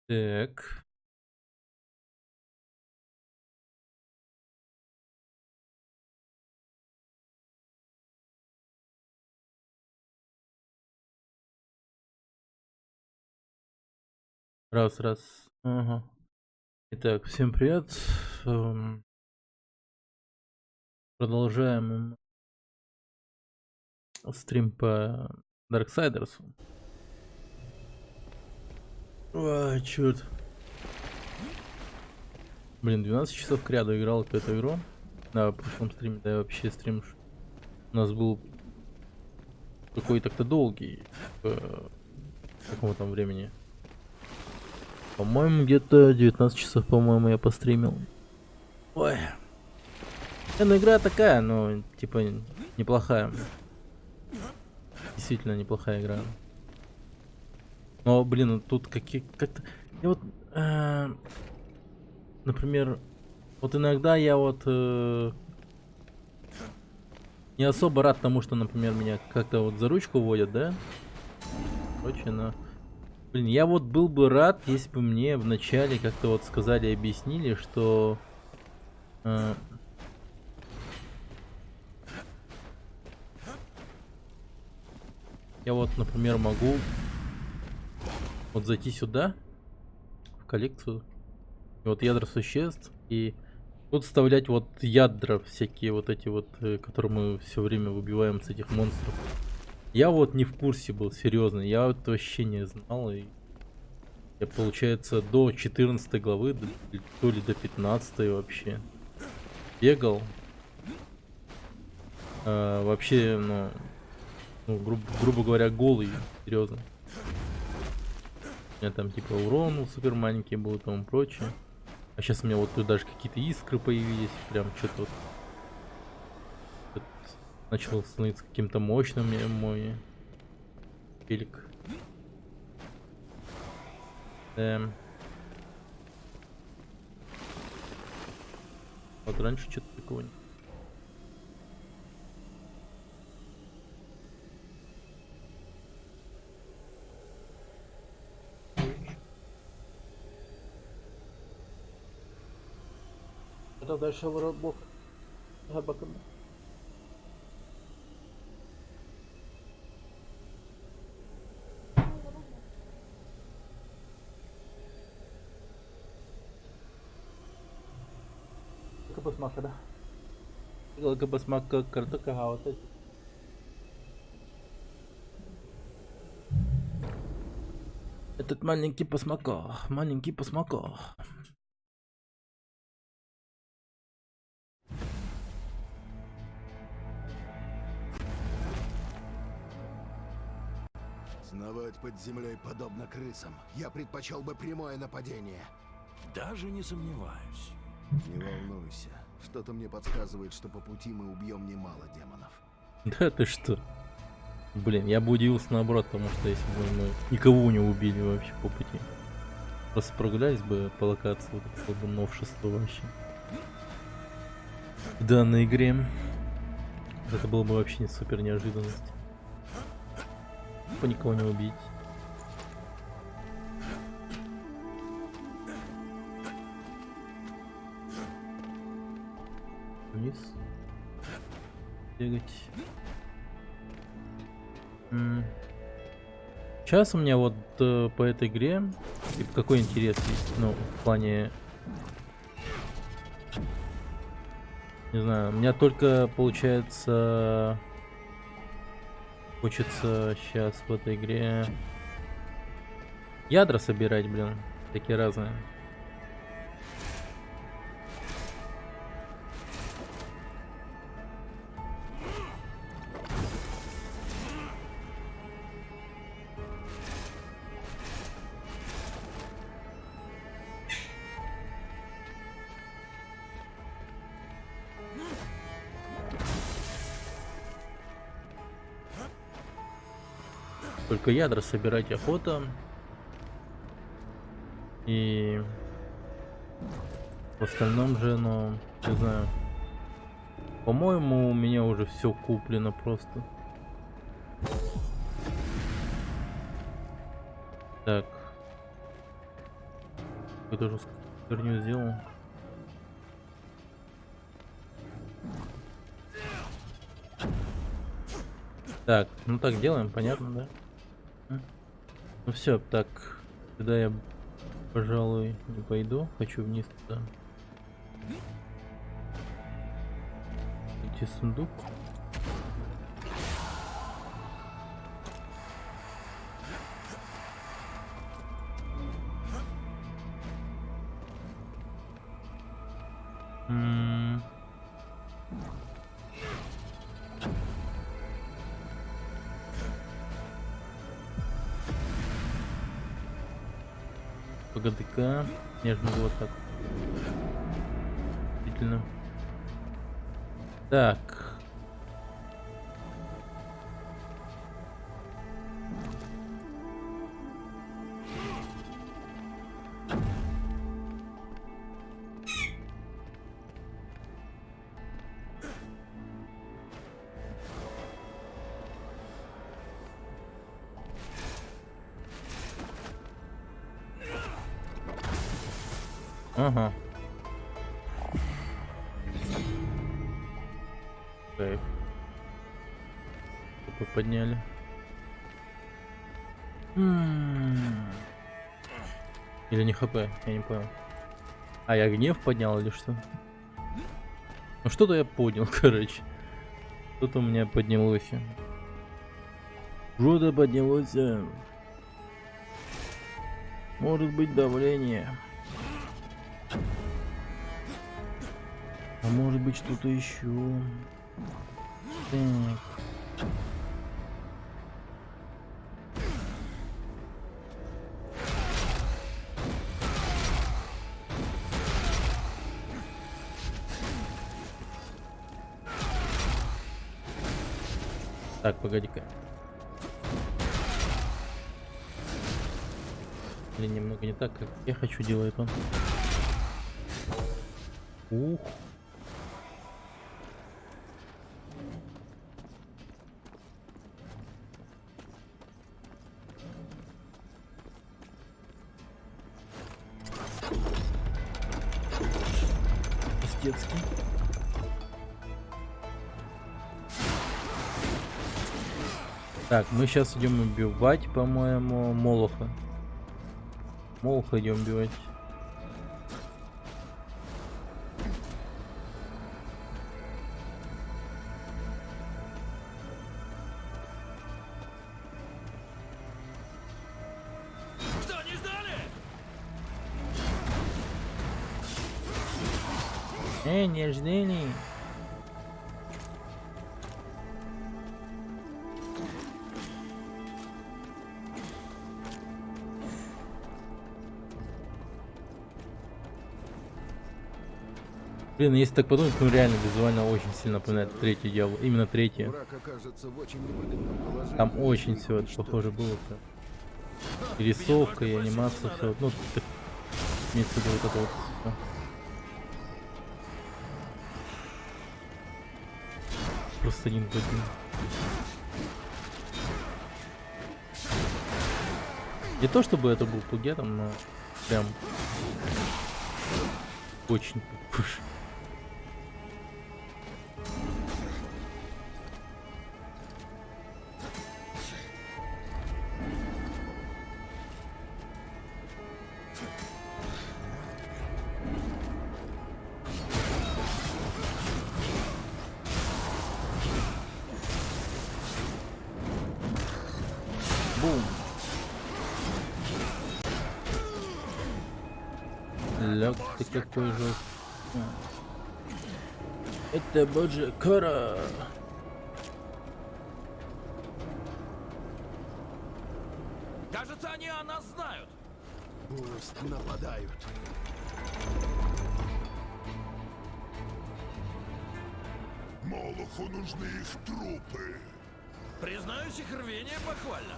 Так. Раз, раз. Ага. Итак, всем привет. Продолжаем стрим по Дарксайдерсу. Ой, черт. Блин, 12 часов к ряду играл в эту игру. На прошлом стриме, да, вообще стрим у нас был какой-то долгий. По какому там времени? По-моему, где-то 19 часов, по-моему, я постримил. Ой. Ну, игра такая, но, типа, неплохая. Действительно неплохая игра. Но, блин, ну тут как-то... Я вот, например, вот иногда я вот не особо рад тому, что, например, меня как-то вот за ручку водят, да? Короче, но... Блин, я вот был бы рад, если бы мне вначале как-то вот сказали, объяснили, что... э, я вот, например, могу вот зайти сюда, в коллекцию, и вот ядра существ, и тут вставлять вот ядра всякие вот эти вот, которые мы все время выбиваем с этих монстров. Я вот не в курсе был, серьезно. Я вот вообще не знал. И я, получается, до 14 главы, то ли до 15 вообще бегал. Вообще, ну грубо говоря, голый, серьезно. У меня там типа урон супер маленький был и тому прочее. А сейчас у меня вот тут даже какие-то искры появились. Прям что-то вот начал становиться каким-то мощным мой велик. Вот раньше что-то такого не... Это дальше бог. Посмака, да? Посмака картока, а вот эти. Этот маленький посмака, маленький посмака. Сновать под землей подобно крысам. Я предпочел бы прямое нападение. Даже не сомневаюсь. Не волнуйся. Что-то мне подсказывает, что по пути мы убьем немало демонов. Да ты что? Блин, я бы удивился наоборот, потому что если бы мы никого не убили вообще по пути. Просто прогулялись бы по локации, вот это было бы новшество вообще. В данной игре. Это было бы вообще не супер неожиданность. По никого не убить. Вниз. Бегать. Сейчас у меня вот по этой игре типа, какой интерес есть, ну, в плане, не знаю, у меня только получается хочется сейчас в этой игре ядра собирать, блин, такие разные. Только ядра собирать охота. И в остальном же, ну, не знаю. По-моему, у меня уже все куплено просто. Так. Какую-то жесткую херню сделал. Так, ну так делаем, понятно, да? Ну все, так, тогда я, пожалуй, не пойду. Хочу вниз туда. Идти сундук. ПГДК. Нежно вот так. Действительно. Так. Ага. Кайф. ХП подняли. Или не ХП, я не понял. А я гнев поднял или что? Ну что-то я поднял, короче. Что-то у меня поднялось. Что-то поднялось. Может быть давление. А может быть что-то еще. Так. Так, погоди-ка. Или немного не так, как я хочу делать он. Ух. Пиздецкий. Так, мы сейчас идем убивать, по-моему, Молоха. Молоха идем убивать. Что, не ждали? Не ждали. Блин, если так подумать, ну реально визуально очень сильно напоминает третий дьявол. Именно третий. Враг окажется в очень невыгодном положении. Там очень если все их это уничтожить. похоже было. И рисовка, и анимация, все. Ну, так, имеется в виду вот это вот. всё. Просто один в один. Не то чтобы это был пугетом, но прям очень похож. Бум. Ляг ты какой жесткий. Это божья кара. Кажется, они о нас знают. Пусть нападают. Молоху нужны их трупы. Признаюсь, их рвение похвально.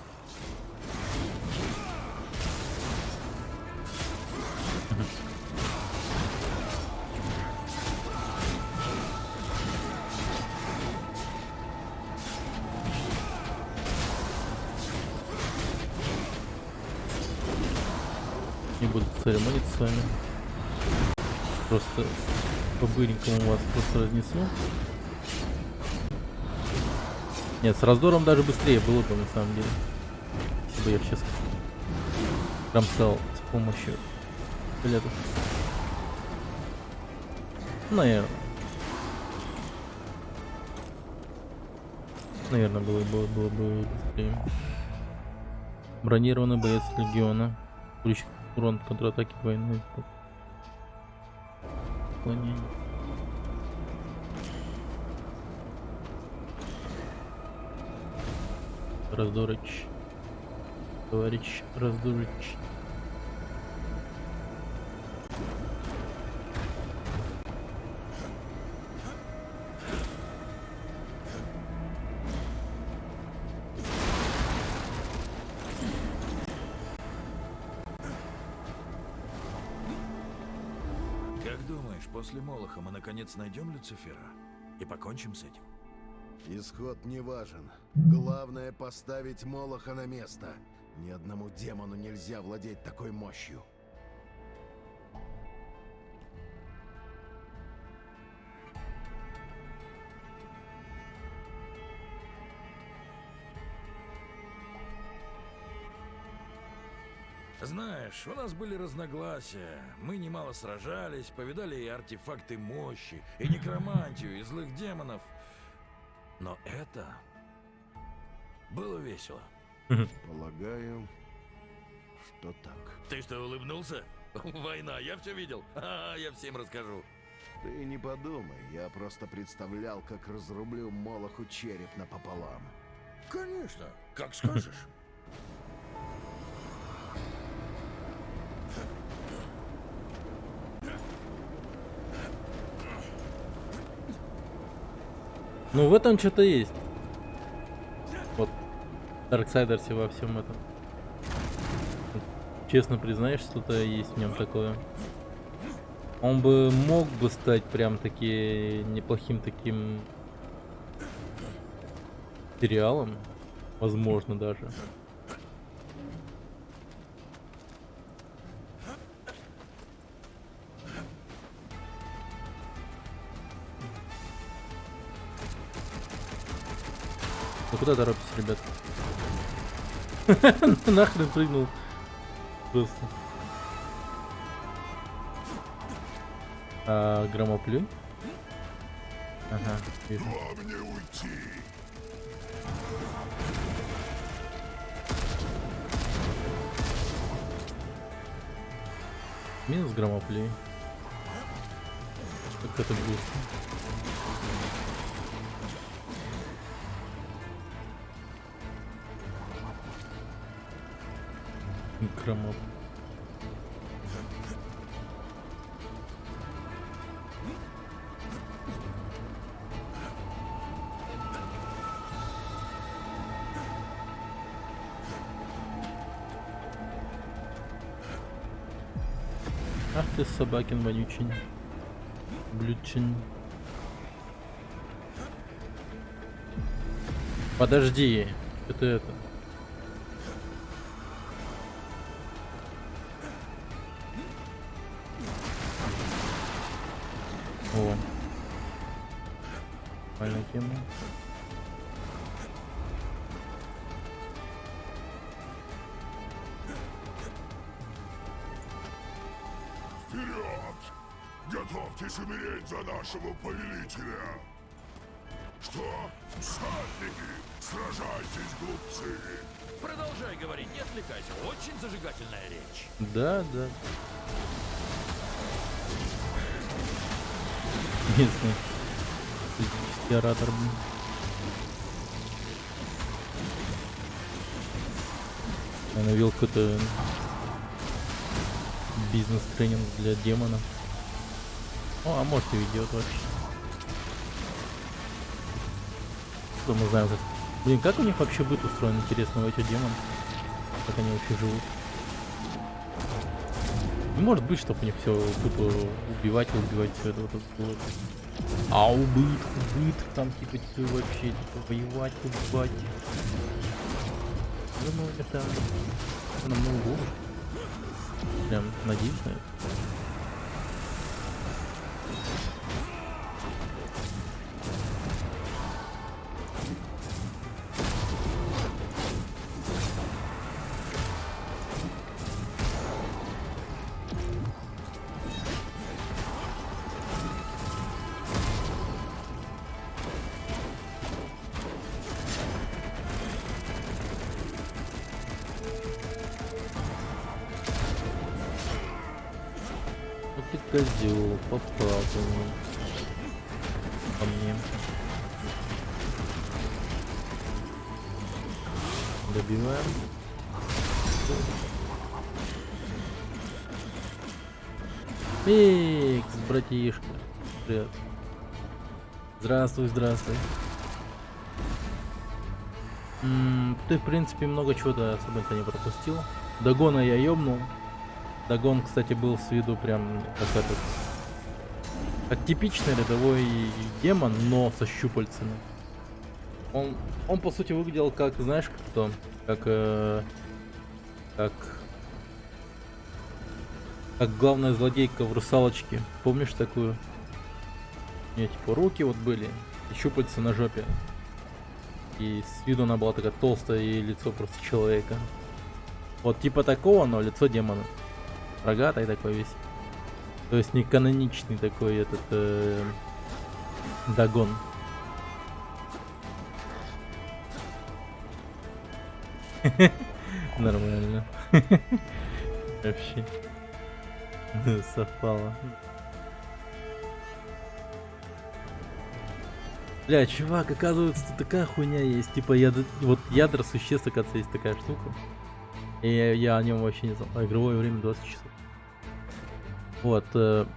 Не буду церемониться с вами. Просто по-быренькому вас просто разнесу. Нет, с раздором даже быстрее было бы на самом деле. Чтобы я сейчас кромсал с помощью билетов. Наверное. Наверное, было бы быстрее. Бронированный боец легиона. Получит урон контратаки двойной. Отклонение. Раздорыч. Товарищ Раздорыч. Как думаешь, после Молоха мы наконец найдем Люцифера и покончим с этим? Исход не важен. Главное поставить Молоха на место. Ни одному демону нельзя владеть такой мощью. Знаешь, у нас были разногласия. Мы немало сражались, повидали и артефакты мощи, и некромантию, и злых демонов. Но это было весело. Полагаю, что так. Ты что, улыбнулся? Война, я все видел. Я всем расскажу. Ты не подумай, я просто представлял, как разрублю Молоху череп напополам. Конечно, как скажешь. Ну, в этом что-то есть. Вот. Дарксайдерсе во всем этом. Честно признаешь, что-то есть в нем такое. Он бы мог бы стать прям таки неплохим таким сериалом. Возможно даже. Ну куда торопитесь, ребят? Нахрен прыгнул. Просто. Громоплюй? Ага, вижу. Вам не уйти. Минус громоплюй. Как это быстро. Громоп. Ах ты собакин вонючий. Блючин. Подожди. Это. О. Нормальная тема. Вперед! Готовьтесь умереть за нашего повелителя! Что? Всадники! Сражайтесь, глупцы! Продолжай говорить, не отвлекайся. Очень зажигательная речь. Да. Местный политический оратор. Я навел какой-то бизнес-тренинг для демонов. О, а может и ведет вообще. Что мы знаем, как... Блин, как у них вообще быт устроен, интересно, у этих демонов? Как они вообще живут? Не может быть, чтобы у них все тупо убивать все это вот. А убыт, там типа вообще типа воевать, убивать. Думаю, это намного лучше. Прям надеюсь на это. Вот ты козел, попал по мне. Добиваем. Икс, братишка. Привет. Здравствуй, здравствуй. Ты, в принципе, много чего-то особо-то не пропустил. Дагона я ёбнул. Дагон, кстати, был с виду прям как этот... Как типичный рядовой демон, но со щупальцами. Он по сути выглядел как, знаешь, как кто? Как главная злодейка в «Русалочке». Помнишь такую? У нее типа руки вот были, и щупальца на жопе. И с виду она была такая толстая, и лицо просто человека. Вот типа такого, но лицо демона. Рогатый такой весь. То есть не каноничный такой этот Дагон. Нормально. Вообще. Совпало. Бля, чувак, оказывается, тут такая хуйня есть. Типа, вот ядра существ, оказывается, есть такая штука. И я о нем вообще не знал. А игровое время 20 часов. Вот. Тут,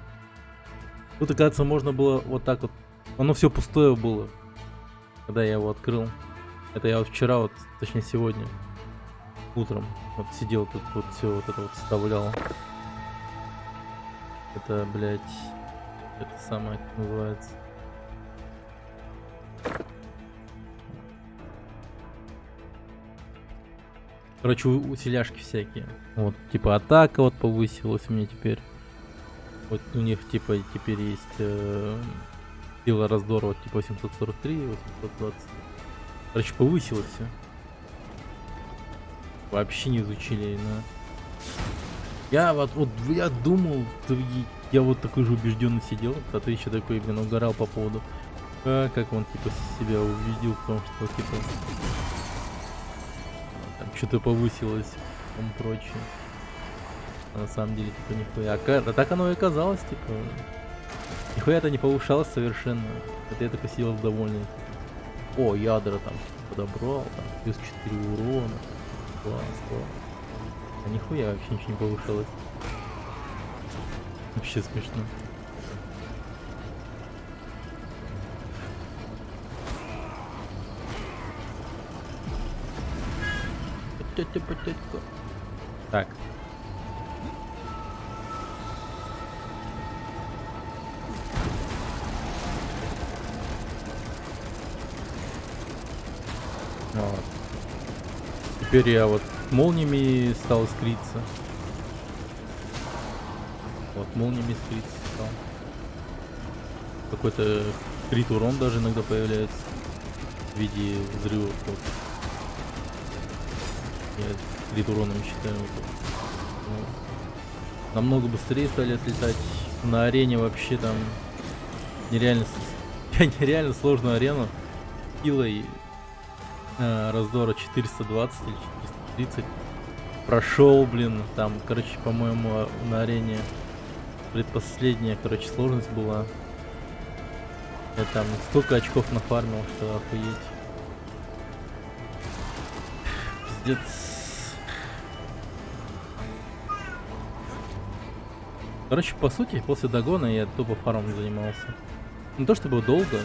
оказывается, можно было вот так вот. Оно все пустое было, когда я его открыл. Это я вот вчера, вот, точнее сегодня, утром, вот сидел тут, вот все вот это вот вставлял. Это, блядь, это самое, как называется. Короче, усиляшки всякие. Вот, типа атака вот повысилась у меня теперь. Вот у них типа теперь есть сила раздора вот типа 843, 820. Короче, повысилось все. Вообще не изучили, но... Я я думал, я вот такой же убежденный сидел, а ты еще такой, блин, угорал по поводу, как он типа себя увидел в том, что типа там что-то повысилось, и прочее. А на самом деле типа нихуя. А так оно и оказалось, типа нихуя-то не повышалось совершенно. Это я такой сидел довольный. О, ядра там подобрал, там плюс 4 урона. Класс, класс. А нихуя вообще ничего не повышалось. Вообще смешно. Так. Вот. Теперь я вот молниями стал искриться. Вот, молниями искриться стал. Какой-то крит урон даже иногда появляется в виде взрывов. Вот. Я крит уроном считаю. Вот. Ну, намного быстрее стали отлетать. На арене вообще там нереально, нереально сложную арену силой раздора 420 или 430 прошел, блин, там, короче, по-моему, на арене предпоследняя, короче, сложность была. Я там столько очков нафармил, что охуеть. Пиздец. Короче, по сути, после Дагона я тупо фармом занимался. Не то чтобы долго.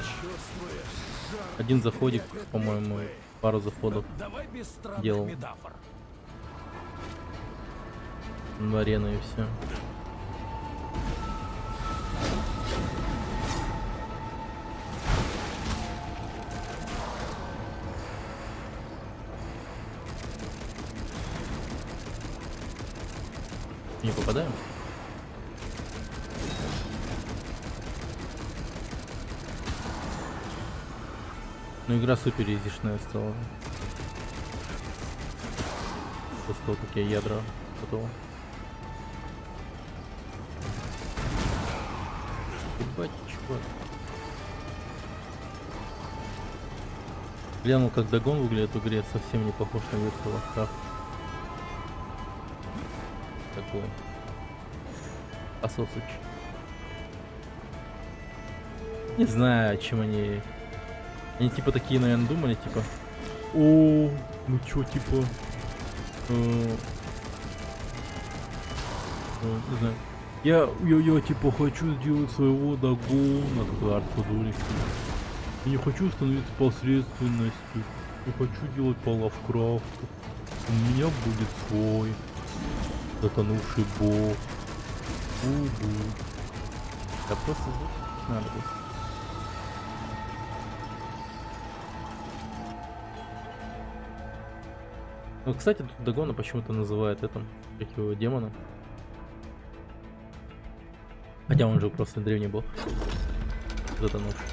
Один заходик, по-моему, пару заходов делал в арену и все. не попадаем. Ну игра супер изишная стала. После того, как я ядра готова. Ебать, чувак. Глянул, как Дагон выглядит в игре, совсем не похож на World of Warcraft. Такой. Пососыч. Не знаю, о чем они... Они типа такие, наверное, думали, типа... О, ну чё, типа... не знаю. Я типа хочу сделать своего Дагона, как арт-художник. Я не хочу становиться посредственностью. Я хочу делать по Лавкрафту. У меня будет свой затонувший бог. Да просто звук надо будет. Ну, кстати, тут Дагона почему-то называют как его, демоном. Хотя он же просто древний бог. Затонувший.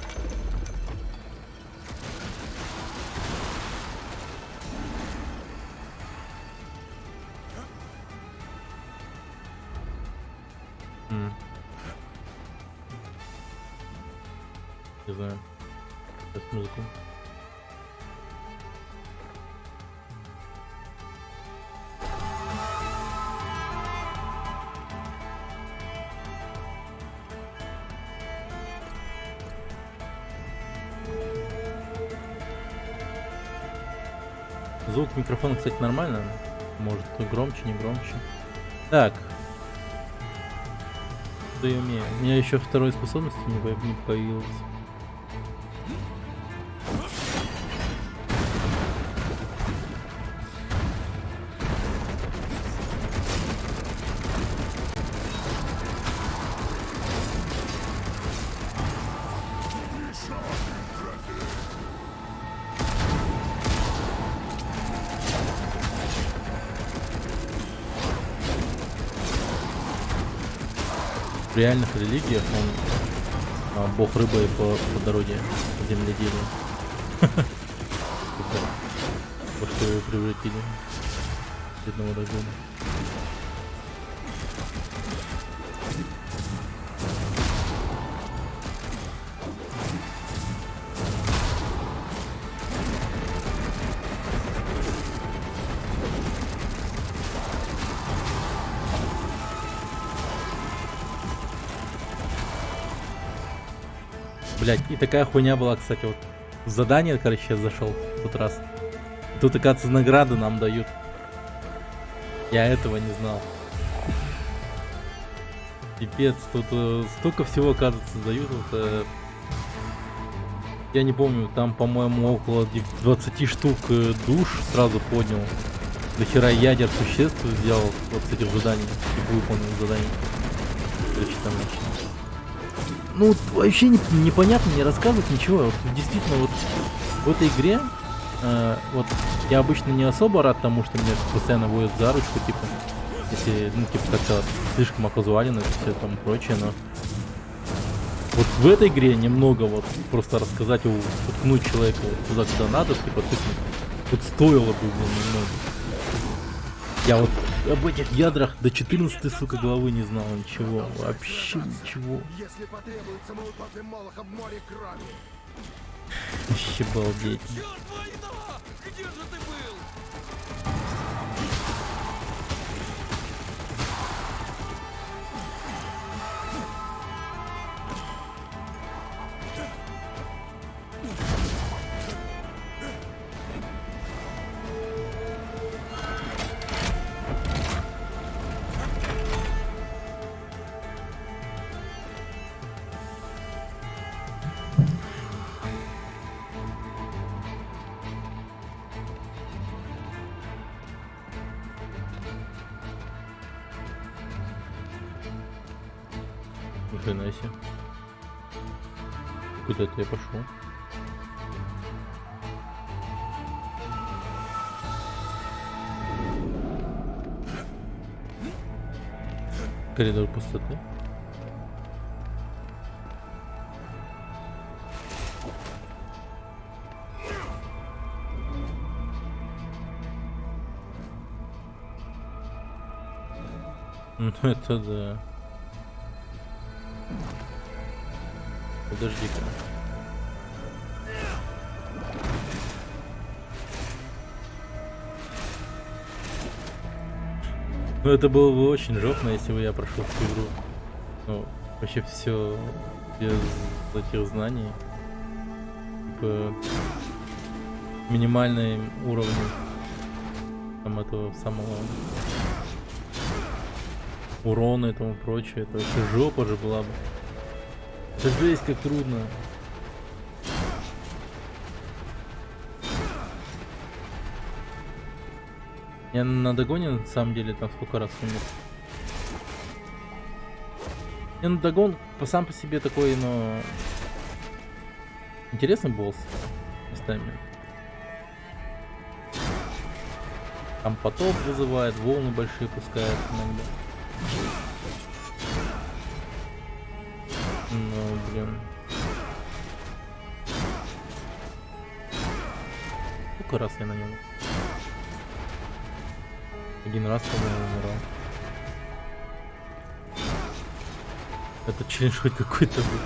Не знаю. Сейчас музыку. Звук микрофона, кстати, нормально. Может, громче, не громче. Так. Что я умею? У меня еще второй способности не появилась. В реальных религиях он бог рыбы и плодородия, земледелия. Во что его превратили в бедного Дагона. Блять, и такая хуйня была, кстати, вот в задание, короче, я зашел в тот раз. Тут, оказывается, награды нам дают. Я этого не знал. Пипец, тут столько всего, оказывается, дают. Вот, я не помню, там, по-моему, около 20 штук душ сразу поднял. До хера ядер существ взял вот с этих заданий. И выполнил задание. Короче, там начинается. Ну, вообще непонятно, не рассказывать ничего. Вот, действительно, вот в этой игре, вот я обычно не особо рад тому, что меня постоянно водят за ручку, типа, если, ну, типа, как-то слишком оказуален и все там прочее, но вот в этой игре немного вот просто рассказать, уткнуть человека вот туда, куда надо, типа, тыкнуть, вот стоило бы немного. Я вот об этих ядрах до 14, сука, главы не знал ничего. Вообще ничего. Если потребуется, мы утопим Молоха в море крови. Вообще балдеть. Черт возьми! Где же ты был? Ни хрена себе. Куда-то я пошел. Коридор пустоты. Ну это да. Подожди-ка. Ну это было бы очень жопно, если бы я прошел всю игру. Ну, вообще все без этих знаний. Типа минимальный уровень там этого самого урона и тому прочее. Это вообще жопа же была бы. Это жесть как трудно. Я на догоне на самом деле там сколько раз умер. Я на догон сам по себе такой, но интересный босс местами. Там потоп вызывает, волны большие пускает иногда. Ну, блин. Сколько раз я на нем? Один раз, по-моему, умирал. Это челлендж хоть какой-то был.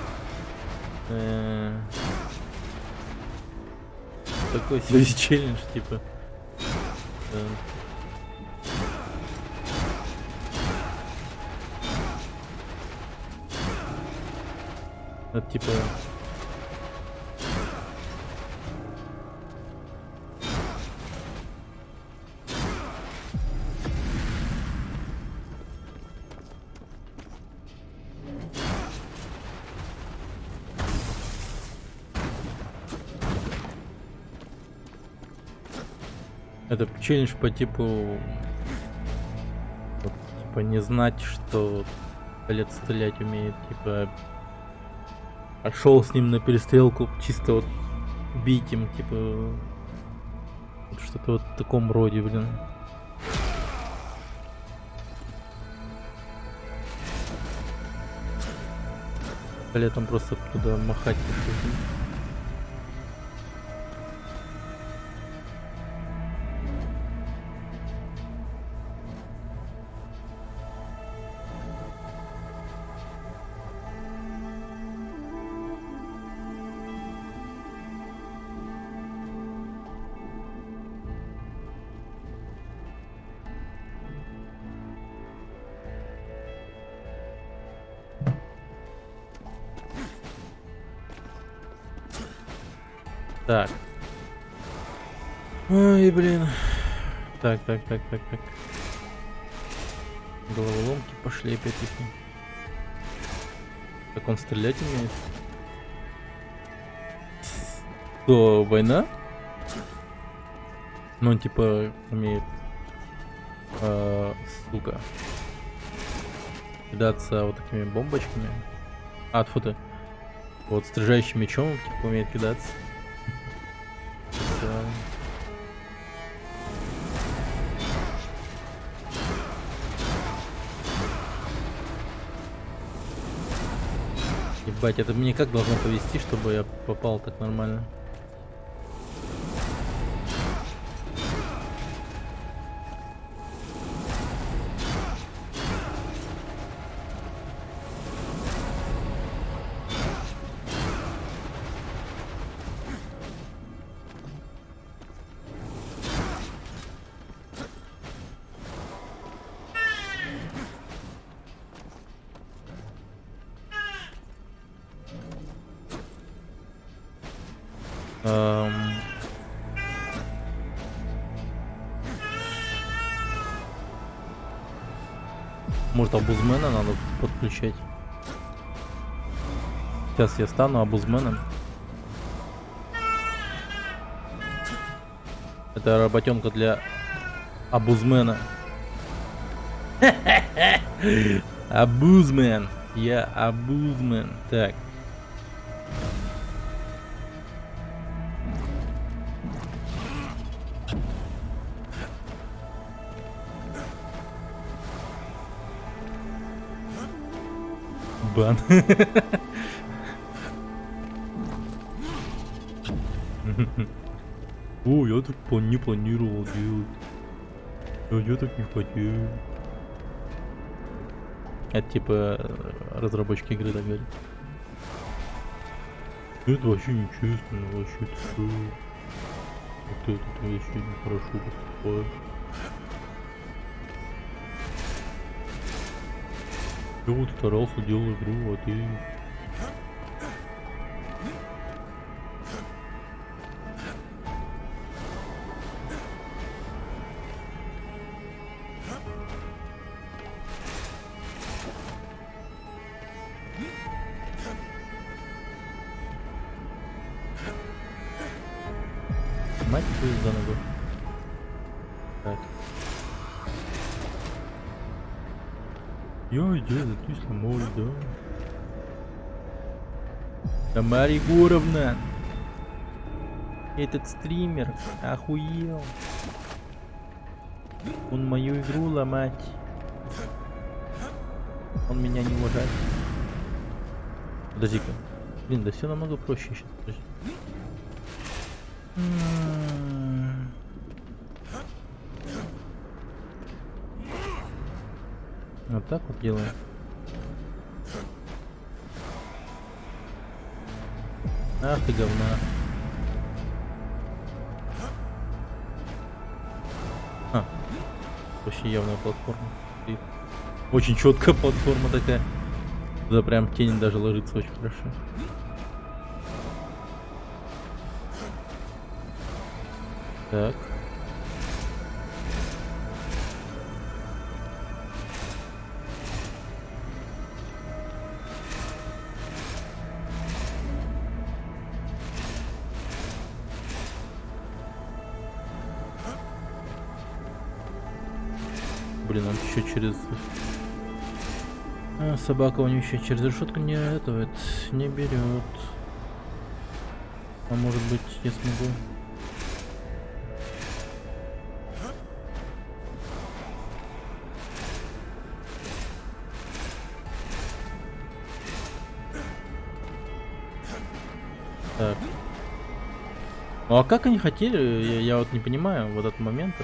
Такой себе челлендж, типа. Это типа... Это челлендж по типу... Вот, типа не знать, что Колет стрелять умеет, типа... А шел с ним на перестрелку, чисто вот бить им, типа... Вот что-то вот в таком роде, блин. Колетом просто туда махать пошел. Так. Ой, блин. Так. Головоломки пошли опять-таки. Как он стрелять умеет? Что, война? Ну, он типа умеет, сука, кидаться вот такими бомбочками. А, тьфу ты. Вот стрижающим мечом типа умеет кидаться. Да. Ебать, это мне как должно повести, чтобы я попал так нормально? Может, обузмена надо подключать. Сейчас я стану обузменом. Это работенка для обузмена. Абузмен. Я абузмен. Так. бан. О, я так не планировал делать. Я так не хотел. Это типа разработчики игры так говорят. Это вообще нечестно, вообще все. Вот это вообще нехорошо поступаю. Я вот старался, делал игру, а ты... Мать твою за ногу. Так. Я сделал, ты сломал, да. Тамара Егоровна. Этот стример охуел. Он мою игру ломать. Он меня не уважает. Подожди-ка. Блин, да все намного проще сейчас. Подожди. Вот так вот делаем. Ах ты говна. Вообще явная платформа. И очень четкая платформа такая. Туда прям тень даже ложится очень хорошо. Так. Блин, он еще через... собака у него еще через решетку не этого не берет. А может быть, я смогу. Так. Ну а как они хотели? Я вот не понимаю вот этот момент.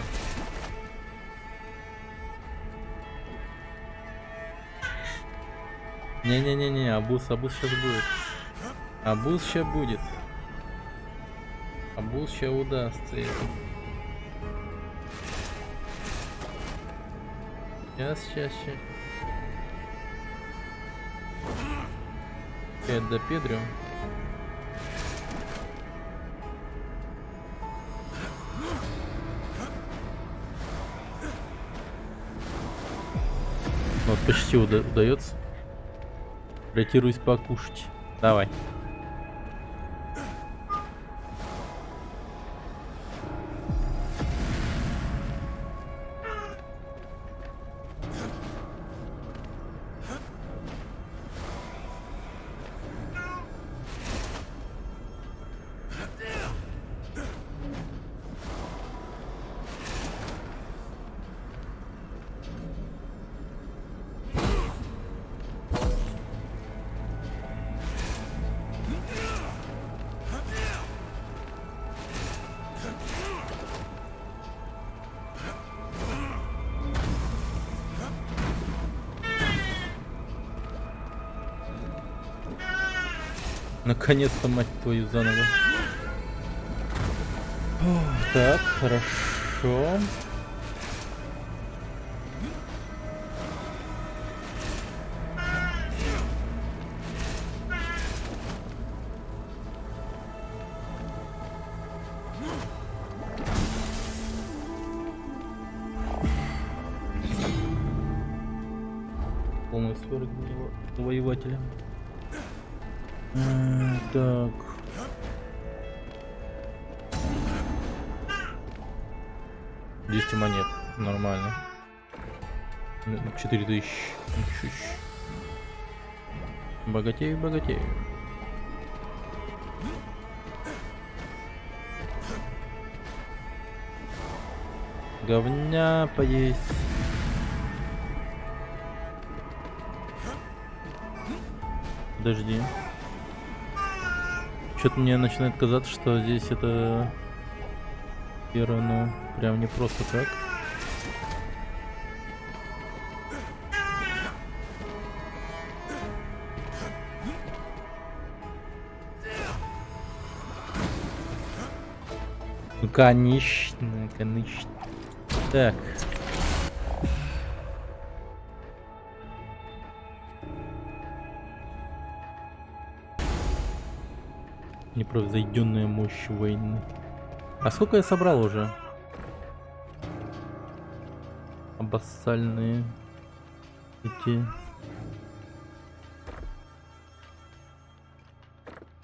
Не-не-не-не, абуз сейчас будет. Абуз сейчас будет. Абуз сейчас удастся. Сейчас. Это допедрю. Вот почти удается. Ретируюсь покушать. Давай. Наконец-то, мать твою, заново. Так, хорошо. Полный 40 воевателя. Так. $200 монет. Нормально. 4000. Богатею. Говня поесть. Подожди. Что-то мне начинает казаться, что здесь это сфера, ну, прям не просто так. Ну, конечно, конечно. Так. Непревзойденная мощь войны. А сколько я собрал уже? Абассальные эти.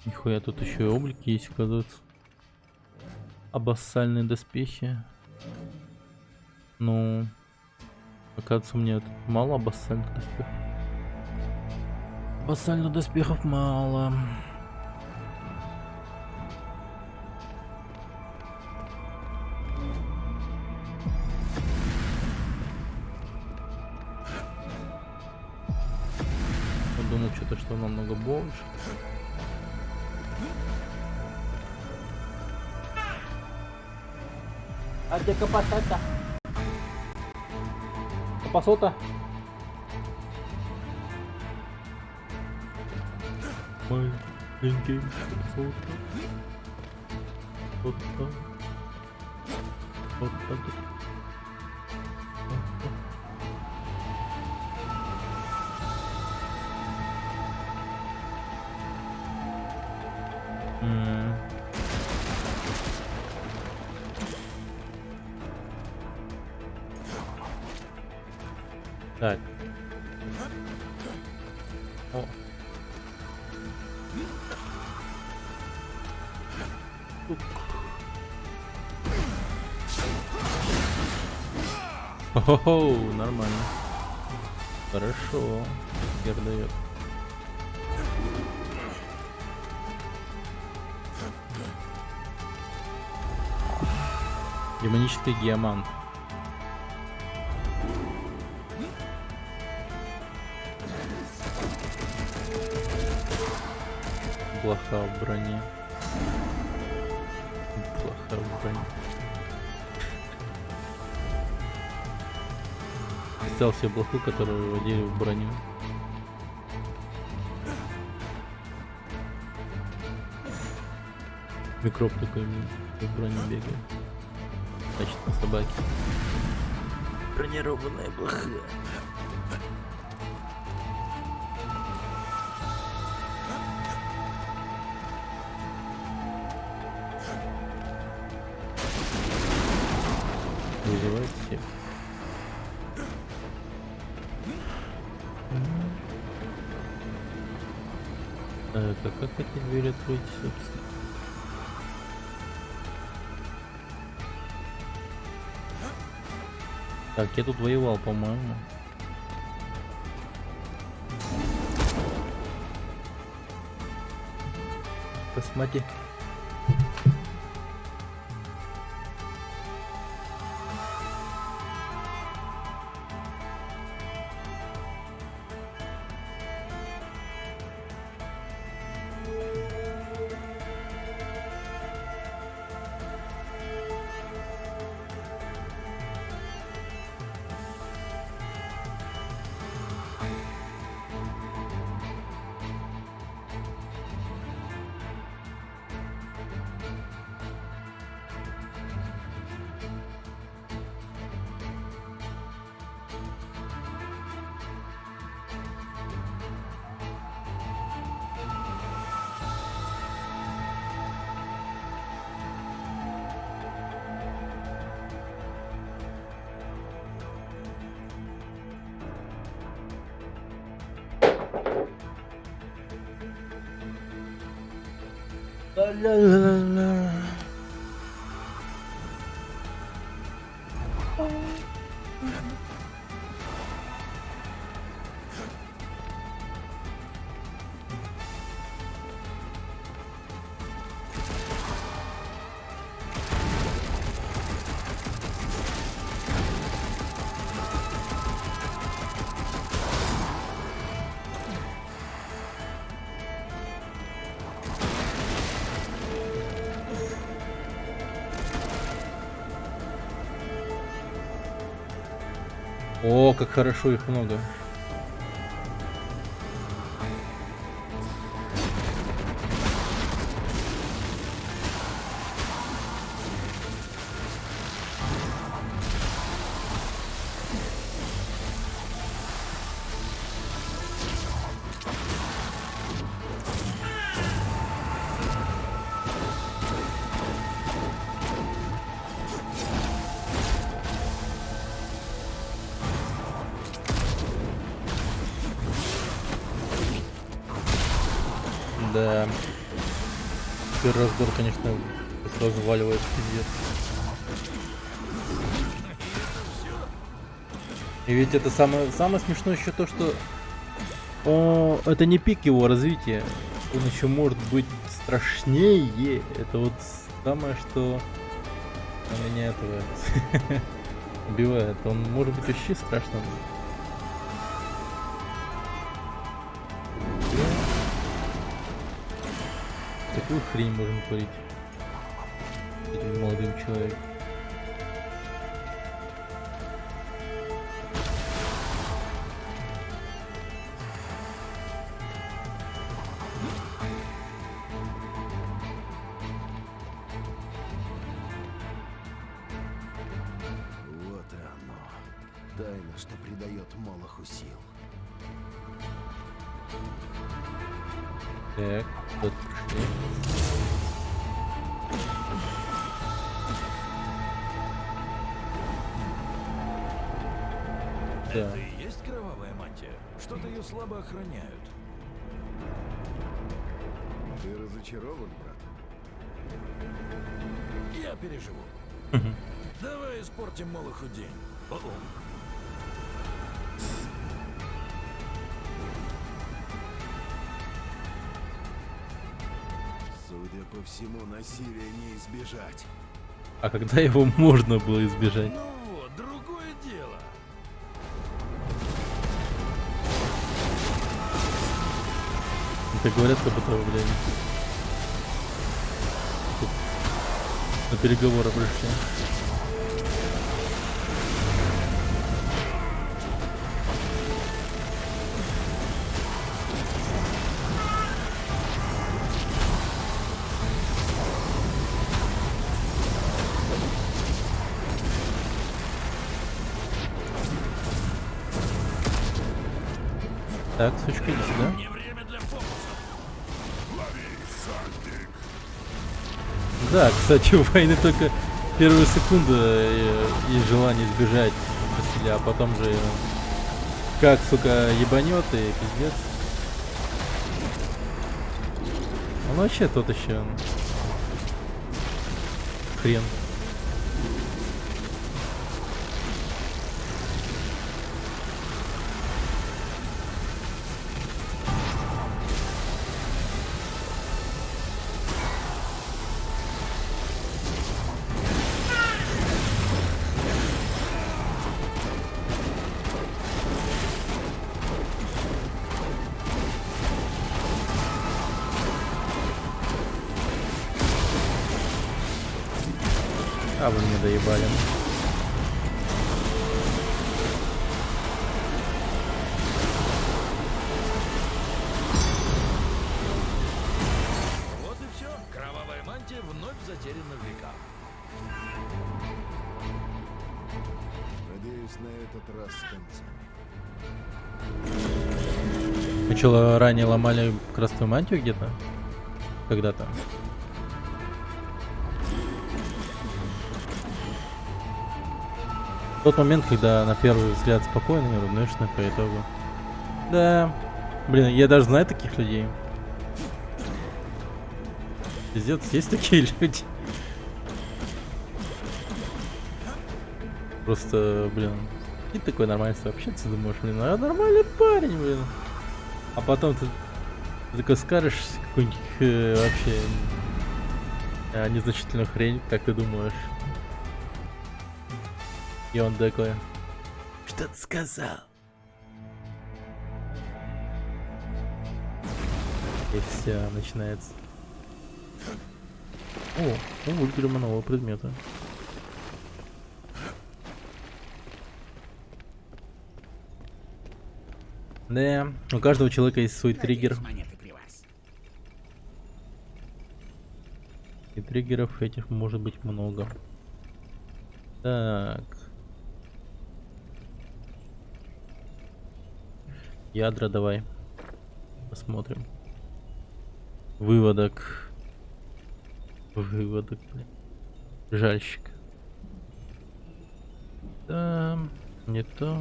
Нихуя, тут еще и облики есть, оказывается. Абассальные доспехи. Ну, оказывается, мне тут мало абассальных доспехов. Абассальных доспехов мало. Я думал, что намного больше. А где капасота? Капасота? Маленький капасота. Вот так. Вот так. Так. О. О-хо-хо, нормально. Хорошо. Хер дает. Демонический геомант. Плоха в броне. Плоха в броне. Взял себе блоху, которую выводили в броню. Микроб такой в броне бегает. Значит, на собаке. Бронированная блоха. Вызывает всех. Так, а как эти двери открыть, собственно? Так, я тут воевал, по-моему. Посмотри. Ла-ла-ла-ла. О, как хорошо, их много. Да. Первый разбор, конечно, разваливает пиздец. И ведь это самое смешное еще то, что это не пик его развития. Он еще может быть страшнее. Это вот самое, что меня этого убивает. Он может быть вообще страшным. Такую хрень можем творить этим молодым человеком. Вот и оно. Тайна, что придает Молоху сил. Так, тут пришли. Да. Это и есть кровавая мантия? Что-то ее слабо охраняют. Ты разочарован, брат? Я переживу. Давай испортим Молоху день. О-о. Судя по всему, насилия не избежать. А когда его можно было избежать? Ну вот, другое дело. Это говорят, как будто, блин, тут на переговоры пришли. Так, сучка, иди сюда. Не время для фокусов. Лови, всадник! Да, кстати, у войны только первые секунды есть желание избежать насилия, а потом же как, сука, ебанет и пиздец. Он вообще тот еще хрен. А вы мне доебали. Вот и все. Кровавая мантия вновь затеряна в веках. Надеюсь, на этот раз с концом. Мы что, ранее ломали красную мантию где-то? Когда-то. Тот момент, когда на первый взгляд спокойно и руднышно по итогу. Да. Блин, я даже знаю таких людей. Пиздец, есть такие люди. Просто, блин, и такой нормально с тобой общаться, думаешь, блин, а нормальный парень, блин. А потом ты такой скажешь какую-нибудь вообще незначительную хрень, как ты думаешь. И он такой: что ты сказал? И все, начинается. О, вылетели нового предмета. Да, у каждого человека есть свой триггер. Надеюсь, монеты при вас. И триггеров этих может быть много. Так. Ядра давай. Посмотрим. Выводок. Выводок, блин. Жальщик. Да, не то.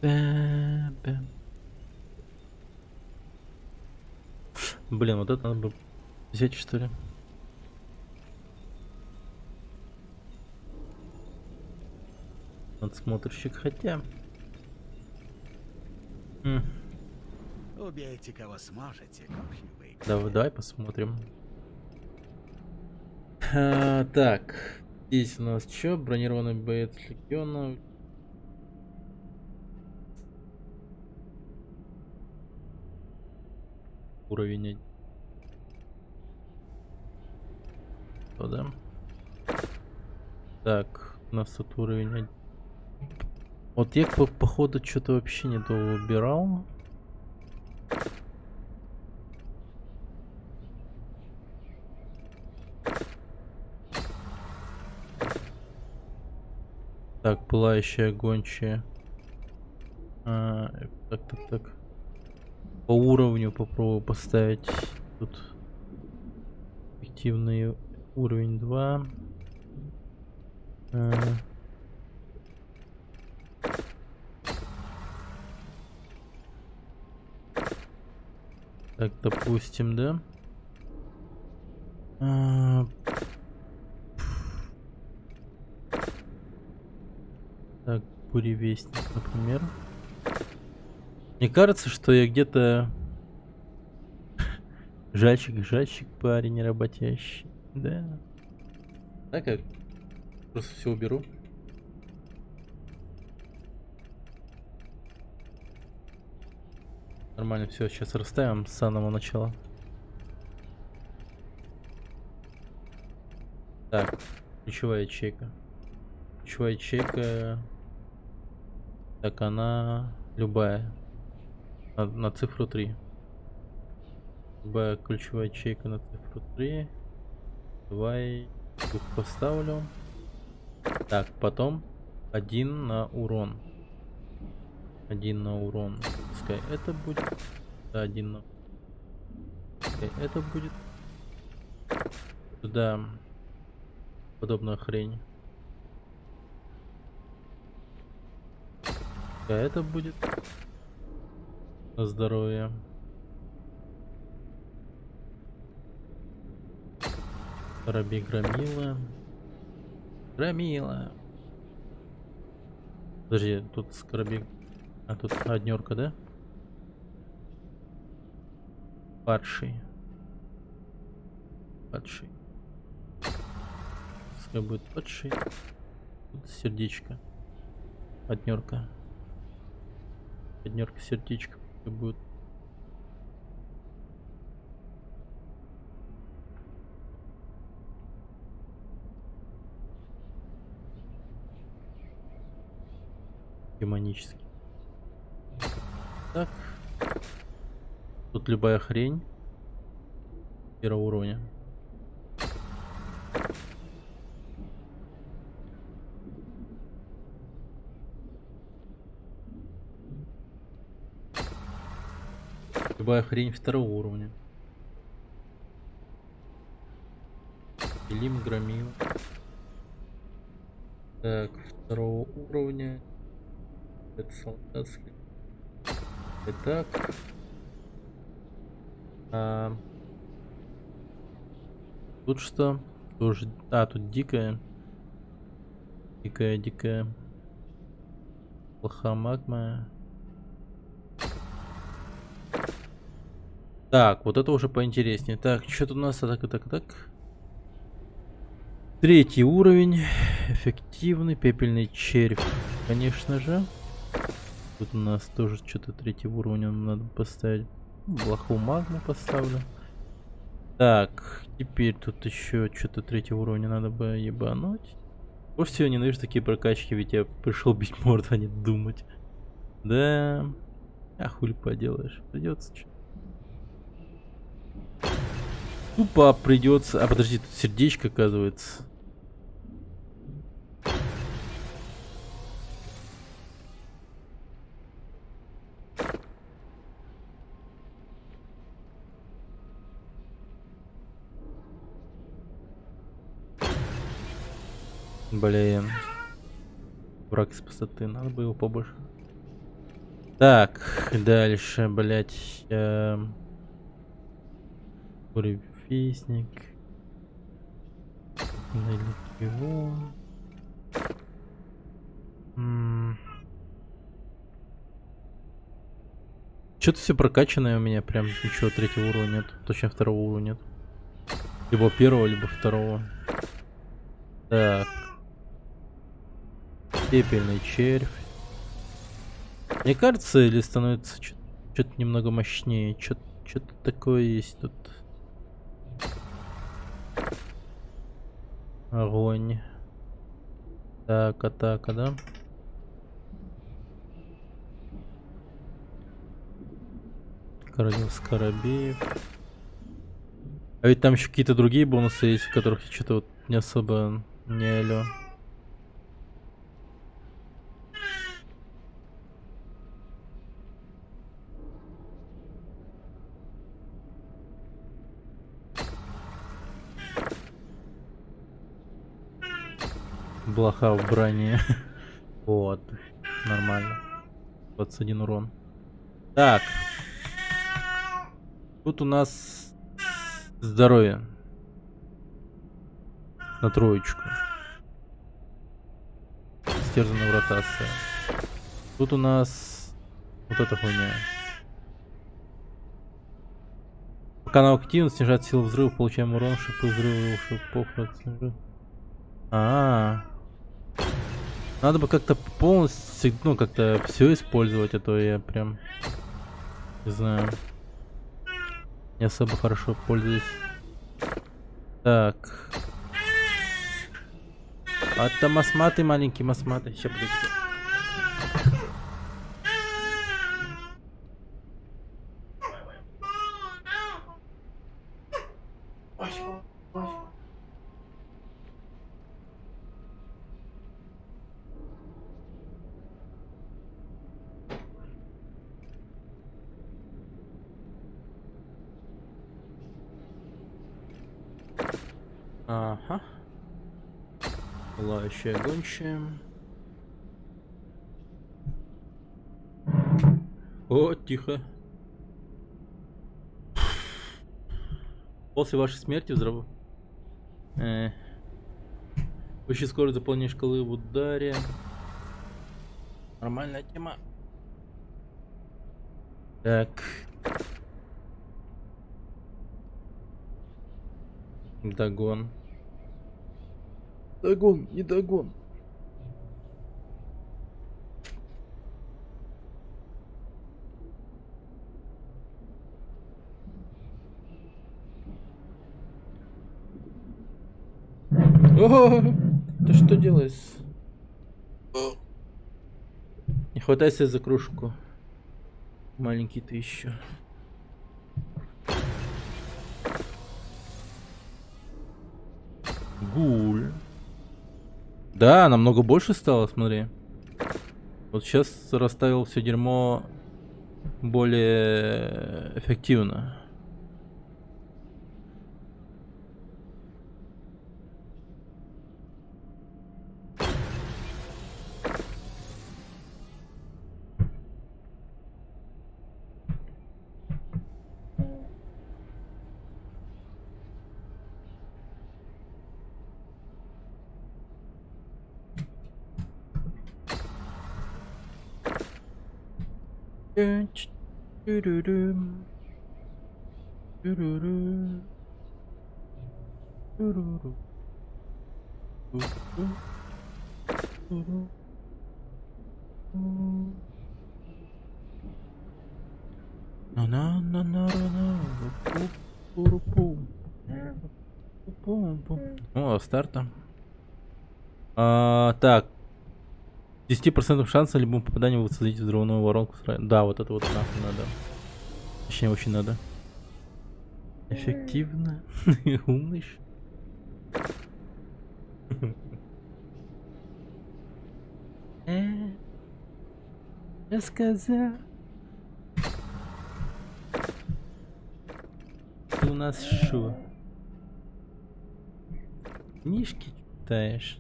Да. Блин, вот это надо бы взять, что ли? Надсмотрщик, хотя... Убейте кого сможете, кухню вы. Давай посмотрим. Так, здесь у нас что? Бронированный боец легиона. Уровень 1. Да? Так, у нас тут уровень 1. Вот я походу что-то вообще не то выбирал. Так, пылающая гончая. Так. По уровню попробую поставить. Тут эффективный уровень 2. Так, допустим, да? Так, буревестник, например. Мне кажется, что я где-то... Жальщик, парень работящий. Да. Так как? Просто все уберу. Нормально, все, сейчас расставим с самого начала. Так, ключевая ячейка. Ключевая ячейка. Так, она любая. На цифру 3. Любая ключевая ячейка на цифру 3. Давай дух поставлю. Так, потом 1 на урон. 1 на урон. Пускай это будет. Да, 1 на... Пускай это будет. Сюда подобная хрень. Пускай это будет. На здоровье. Воробей громила. Громила. Подожди, тут скоробей. А тут однерка, да? Падший. Падший. Пускай будет падший. Тут сердечко. Однерка. Однерка, сердечко будет. Демонический. Так. Тут любая хрень. Первого уровня. Любая хрень второго уровня. Илим громил. Так, второго уровня. Это солдатский. Итак. Тут что? Тоже. Тут дикая. Дикая. Плохая магма. Так, вот это уже поинтереснее. Так, что тут у нас? Так. Третий уровень. Эффективный. Пепельный червь. Конечно же. Тут у нас тоже что-то третьего уровня надо поставить. Плохую магму поставлю. Так, теперь тут еще что-то третьего уровня надо бы ебануть. Больше всего ненавижу такие прокачки, ведь я пришел бить морду, а не думать. Да. А хули поделаешь? Придется. Тупо придется. А подожди, тут сердечко оказывается. Блин. Враг из пустоты. Надо было его побольше. Так, дальше, блять. Буревестник. Легион. Что-то все прокачанное у меня, прям ничего третьего уровня нет. Точно второго уровня нет. Либо первого, либо второго. Так. Пепельный червь. Мне кажется, или становится что-то немного мощнее. Что-то такое есть тут. Огонь. Так, атака, да? Королев Скоробеев. А ведь там еще какие-то другие бонусы есть, в которых я что-то вот не особо не алё. Блоха в броне. Вот. Нормально. 21 урон. Так. Тут у нас здоровье. На троечку. Стерзанная ротация. Тут у нас вот эта хуйня. Пока она активна, снижает силу взрыва, получаем урон, шипы взрыва, шипов. Надо бы как-то полностью, ну, как-то все использовать, а то я прям, не знаю, не особо хорошо пользуюсь. Так. А там масматый, маленький масматый. Сейчас, подожди. Ага. Пылающая гончая. О, тихо. После вашей смерти взрыв. Выше скорость заполнения шкалы в ударе. Нормальная тема. Так. Догон. Догон, не догон. О, ты что делаешь? Не хватайся за кружку. Маленький ты еще. Гуль. Да, намного больше стало, смотри. Вот сейчас расставил все дерьмо более эффективно. О, старта. Так. 10% шанс на любом попадании вы создадите взрывную воронку. Да, вот это вот нахуй надо. Точнее, очень надо. Эффективно. Умный. Я сказал. Ты у нас шо? Книжки читаешь?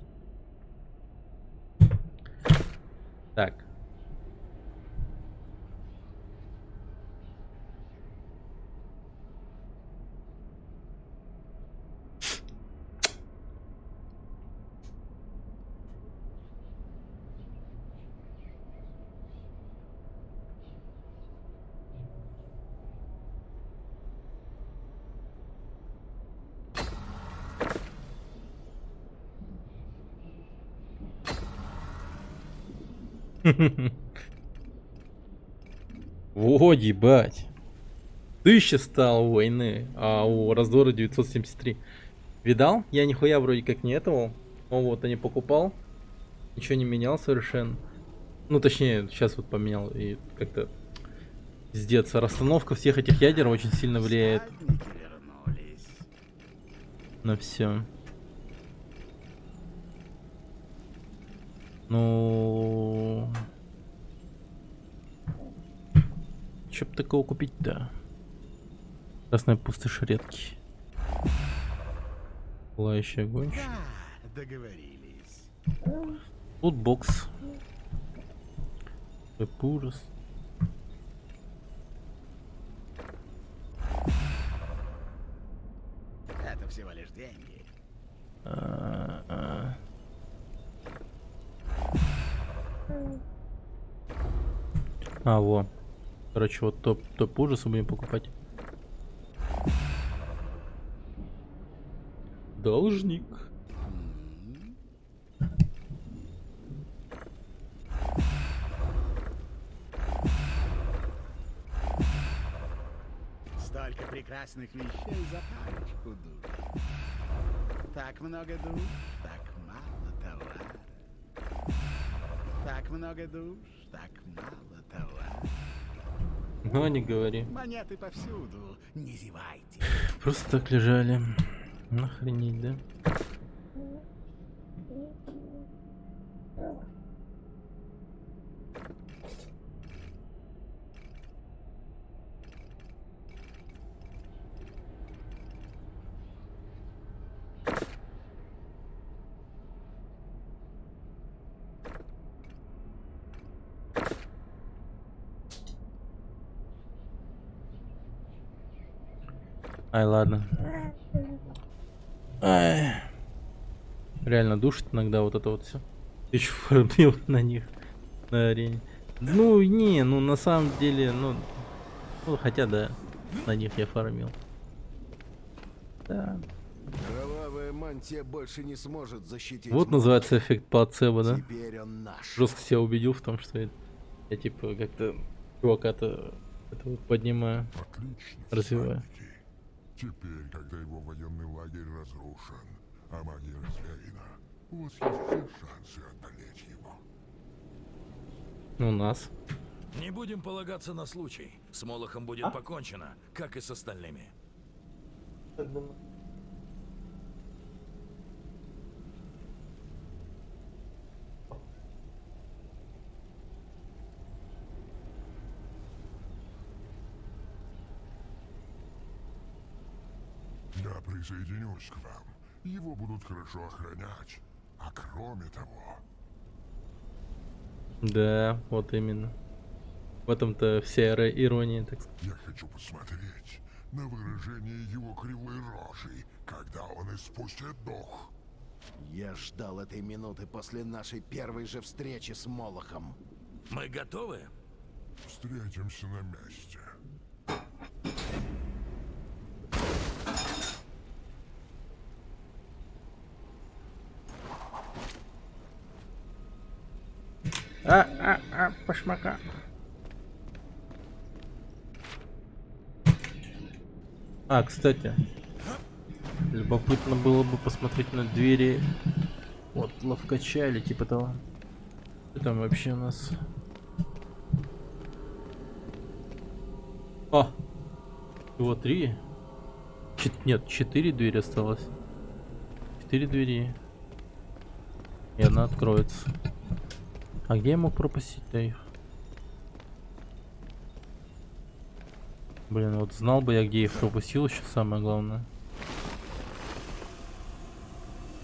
Так. Во, ебать. 1000 стал у войны, а у раздора 973. Видал? Я нихуя вроде как не этого. Он вот не покупал. Ничего не менял совершенно. Ну, точнее, сейчас вот поменял. И как-то пиздец. Расстановка всех этих ядер очень сильно влияет Всадники вернулись. на все. Ну... Чё б такого купить-то? Красная пустышь редкий. Пылающий огонь. Да, договорились. Лутбокс. Ужас. Это всего лишь деньги. Во. Короче, вот топ ужаса будем покупать. Должник. Столько прекрасных вещей за парочку душ. Так много душ, так мало товара. Так много душ, так мало товара. Ну, не говори. Монеты повсюду, не зевайте. Просто так лежали. Охренеть, да? Ай, ладно. Ай. Реально душит иногда вот это вот все. Ты еще фармил на них на арене. Ну, не, ну на самом деле, ну хотя да, на них я фармил. Да. Кровавая мантия больше не сможет защитить. Вот называется эффект плацебо, да? Теперь он наш. Жестко себя убедил в том, что я типа как-то чувака-то это вот поднимаю, Отлично, развиваю. всадники. Теперь, когда его военный лагерь разрушен, а магия развеяна, у вас есть все шансы одолеть его. У нас. Не будем полагаться на случай. С Молохом будет покончено, как и с остальными. Я присоединюсь к вам. Его будут хорошо охранять. А кроме того, Да, вот именно. В этом-то вся ирония, так сказать. я хочу посмотреть на выражение его кривой рожи, когда он испустит дух. Я ждал этой минуты после нашей первой же встречи с Молохом. Мы готовы? Встретимся на месте. Пошмака. Кстати, любопытно было бы посмотреть на двери Вот, ловкача или типа того. Что там вообще у нас? О! Всего 3. Нет, 4 двери осталось. 4 двери. И она откроется. А где я мог пропустить-то их? Блин, вот знал бы я, где их пропустил, еще самое главное.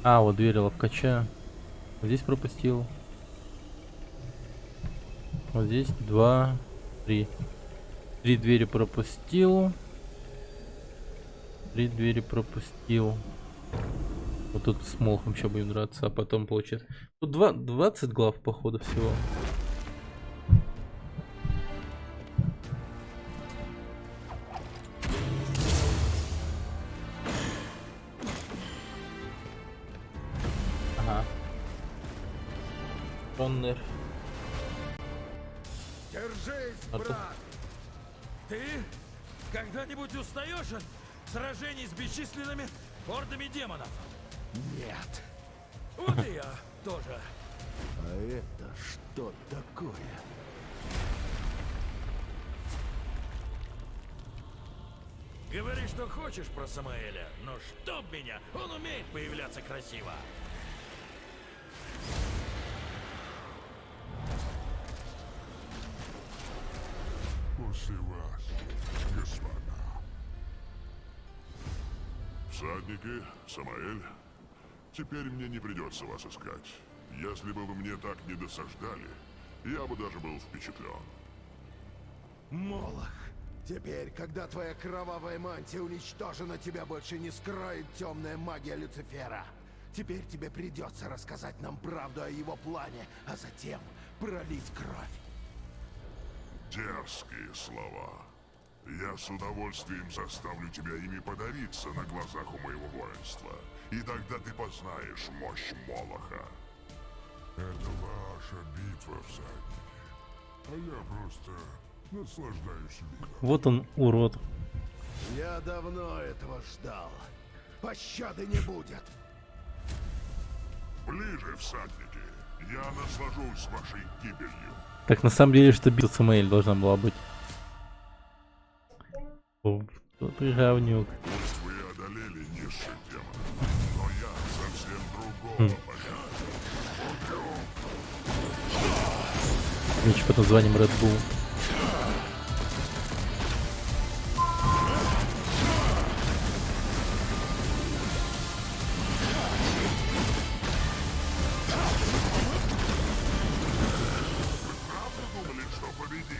А, вот дверь ловкача. Вот здесь пропустил. Вот здесь 2, 3. 3 двери пропустил. 3 двери пропустил. Вот тут с Молохом еще будем драться, а потом получается. Тут 20 глав, походу, всего. Ага. Коннер. Держись, Артур. брат! Ты когда-нибудь устаешь от сражений с бесчисленными ордами демонов? Нет. Вот и я тоже. А это что такое? Говори, что хочешь про Самаэля, но чтоб меня, он умеет появляться красиво. После вас, господа. Всадники, Самаэль, теперь мне не придется вас искать. Если бы вы мне так не досаждали, я бы даже был впечатлен. Молох, теперь, когда твоя кровавая мантия уничтожена, тебя больше не скроет темная магия Люцифера. Теперь тебе придется рассказать нам правду о его плане, а затем пролить кровь. Дерзкие слова. Я с удовольствием заставлю тебя ими подавиться на глазах у моего воинства. И тогда ты познаешь мощь Молоха. Это ваша битва, всадники. А я просто наслаждаюсь видом. Вот он, урод. Я давно этого ждал. Пощады не будет. Ближе, всадники. Я наслажусь вашей гибелью. Так на самом деле, что битва Самаэль должна была быть. О, что ты говнюк. Пусть вы и одолели низших демонов, но я совсем другого порядка. Меч под названием Red Bull. Правда думали, что победите?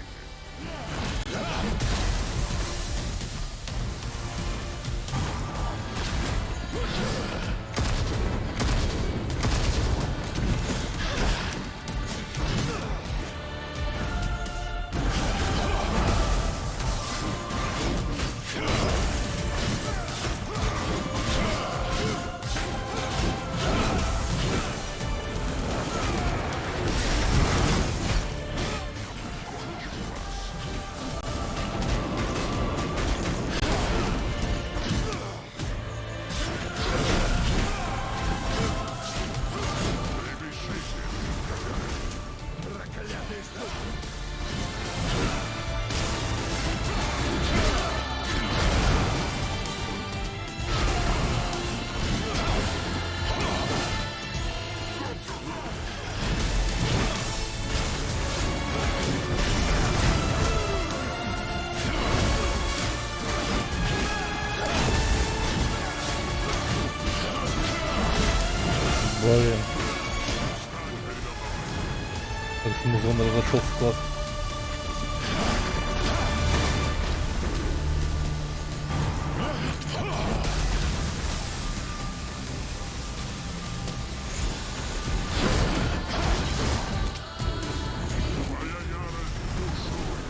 Блин. Как музон разошелся класс. Моя ярость бушует.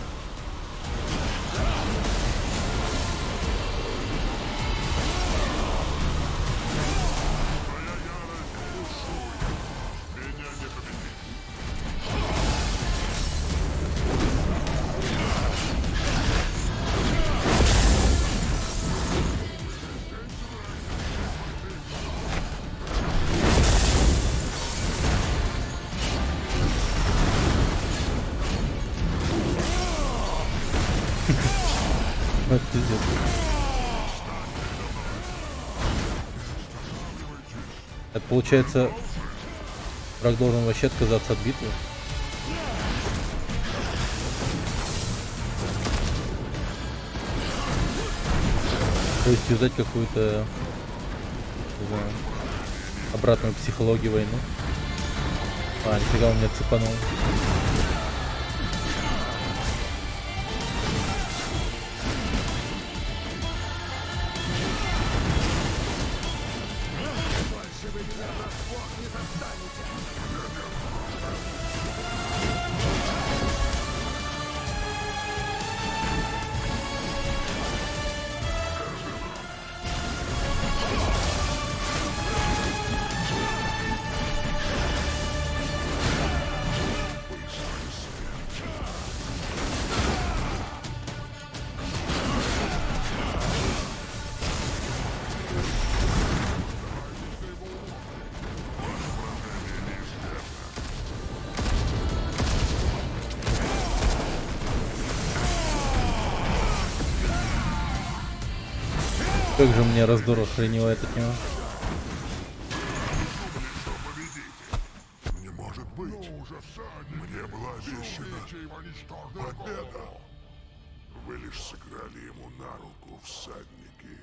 Моя ярость бушует. Меня не победить. Это получается, враг должен вообще отказаться от битвы. То есть юзать какую-то, не знаю, обратную психологию войны. А, нифига он меня цепанул. Как же мне раздор охреневает от него. Не может быть. Мне была обещана победа. Вы лишь сыграли ему на руку, всадники.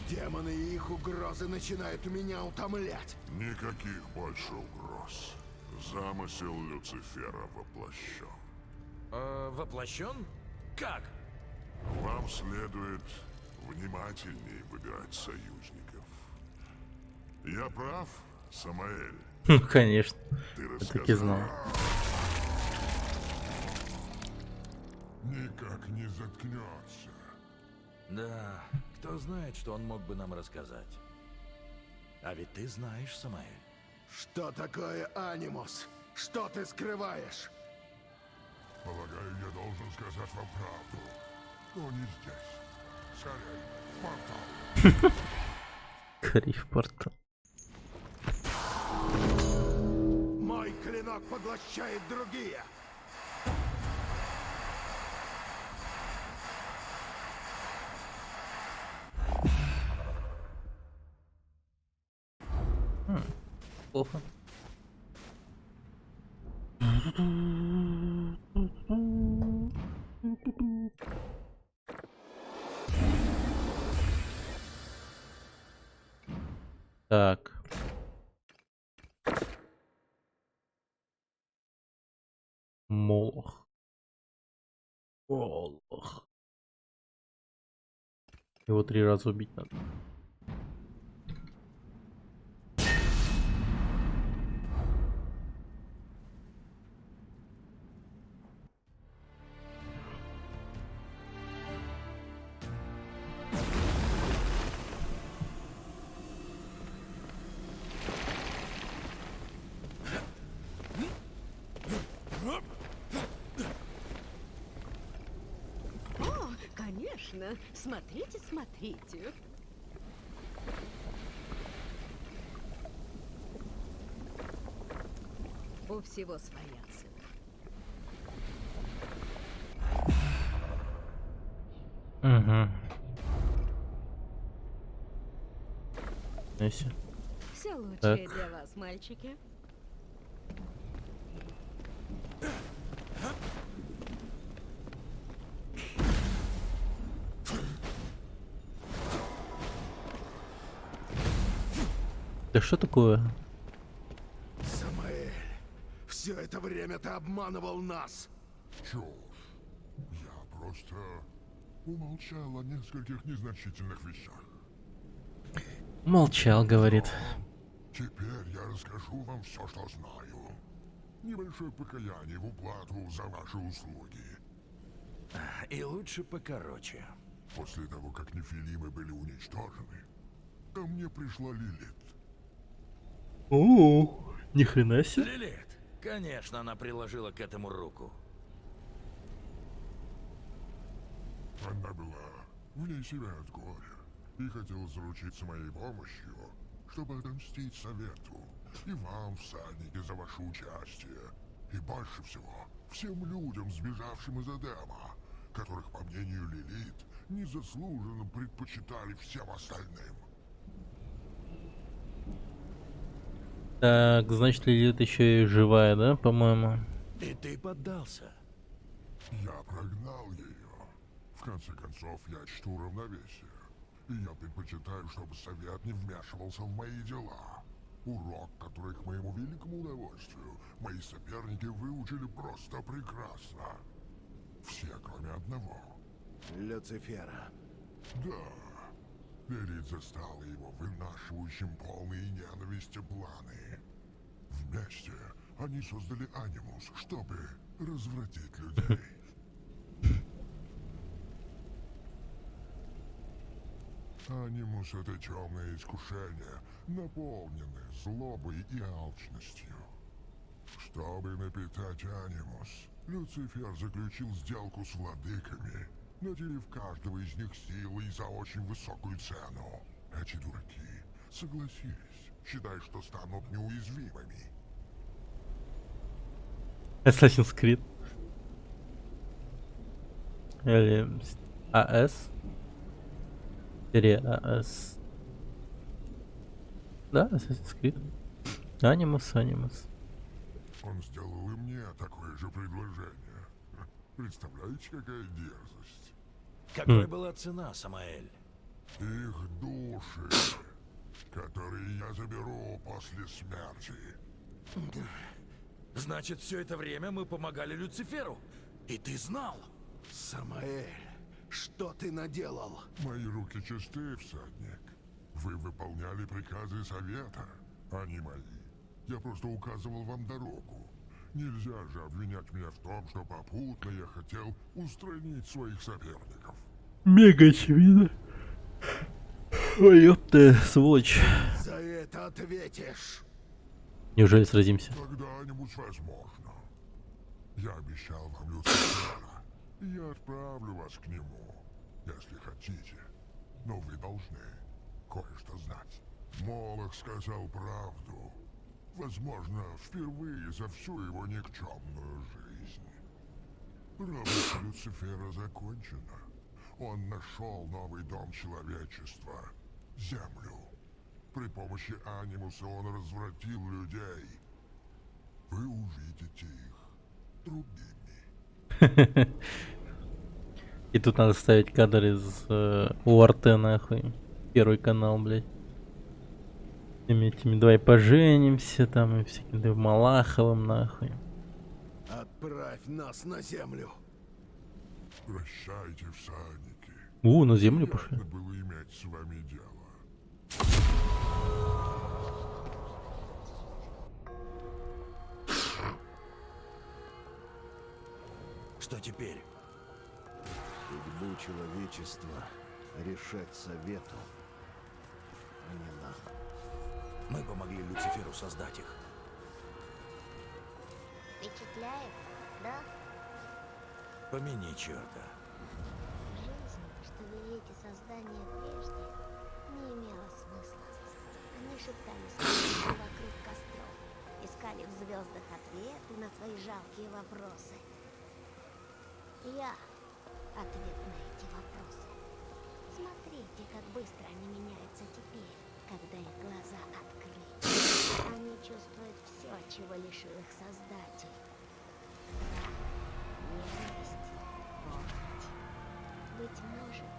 Демоны и их угрозы начинают меня утомлять. Никаких больше угроз. Замысел Люцифера воплощен. Воплощен? Как? Вам следует внимательнее выбирать союзников. Я прав, Самаэль? Ну, конечно. Ты Я так и знал. Никак не заткнется. Да, кто знает, что он мог бы нам рассказать. А ведь ты знаешь, Самаэль. Что такое анимус? Что ты скрываешь? Полагаю, я должен сказать вам правду. Но не здесь. Скорей, в портал. Скорей в портал. Мой клинок поглощает другие. Плохо. Так. Молох. Молох. Его 3 раза убить надо. О, конечно. Смотрите, смотрите. У всего своя цена. Угу. Если. Все лучшее Так. для вас, мальчики. Да что такое? Самаэль, все это время ты обманывал нас. Чушь. Я просто умолчал о нескольких незначительных вещах. Молчал, говорит. Теперь я расскажу вам все, что знаю. Небольшое покаяние в уплату за ваши услуги. И лучше покороче. После того, как нефилимы были уничтожены, ко мне пришла Лилит. О, ни хрена себе. Лилит. Конечно, она приложила к этому руку. Она была вне себя от горя и хотела заручиться моей помощью, чтобы отомстить Совету и вам, всадники, за ваше участие. И больше всего всем людям, сбежавшим из Эдема, которых, по мнению Лилит, незаслуженно предпочитали всем остальным. Так, значит, Лилит еще и живая, да, по-моему? И ты поддался. Я прогнал ее. В конце концов, я чту равновесие. И я предпочитаю, чтобы совет не вмешивался в мои дела. Урок, который, к моему великому удовольствию, мои соперники выучили просто прекрасно. Все, кроме одного. Люцифера. Да. Лилит застала его вынашивающим полные ненависти планы. Вместе они создали Анимус, чтобы развратить людей. Анимус — это темное искушение, наполненное злобой и алчностью. Чтобы напитать Анимус, Люцифер заключил сделку с владыками, наделив каждого из них силой за очень высокую цену. Эти дураки согласились, считая, что станут неуязвимыми. Assassin's Creed. Или АС. Серия АС. Да, Assassin's Creed. Анимус. Он сделал и мне такое же предложение. Представляете, какая дерзость? Какой была цена, Самаэль? Их души, которые я заберу после смерти. Значит, все это время мы помогали Люциферу. И ты знал? Самаэль, что ты наделал? Мои руки чисты, всадник. Вы выполняли приказы совета, а не мои. Я просто указывал вам дорогу. Нельзя же обвинять меня в том, что попутно я хотел устранить своих соперников. Мега очевидно. Ой, ёпта, сволочь. За это ответишь. Неужели сразимся? Когда-нибудь возможно. Я обещал вам Люцифера, и я отправлю вас к нему, если хотите. Но вы должны кое-что знать. Молох сказал правду. Возможно, впервые за всю его никчемную жизнь. Работа Люцифера закончена. Он нашел новый дом человечества — Землю. При помощи Анимуса он развратил людей. Вы увидите их другими. И тут надо ставить кадр из УРТ, нахуй. Первый канал, блядь. Этими давай поженимся, там, и всяким да, Малаховым, нахуй. Отправь нас на землю. Прощайте, всадники. На землю пошли. Приятно было иметь с вами дело. Что теперь? Судьбу человечества решать совету, а не нам. Мы помогли Люциферу создать их. Впечатляет, да? Помяни черта. Жизнь, что вели эти создания прежде, не имела смысла. Они шептались вокруг костров, искали в звездах ответы на свои жалкие вопросы. Я ответ на эти вопросы. Смотрите, как быстро они меняются теперь, когда их глаза открыты. Они чувствуют все, чего лишил их Создатель. Страх, ненависть, похоть. Быть может,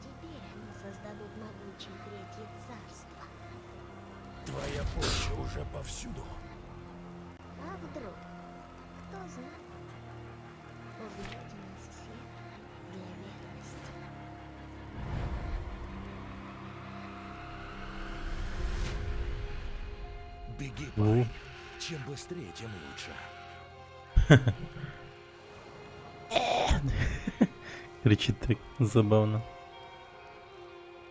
теперь они создадут могучее Третье Царство. Твоя почва уже повсюду. А вдруг? Кто знает? Убейте нас всех для верности. Беги, парень. Чем быстрее, тем лучше. Кричит так забавно.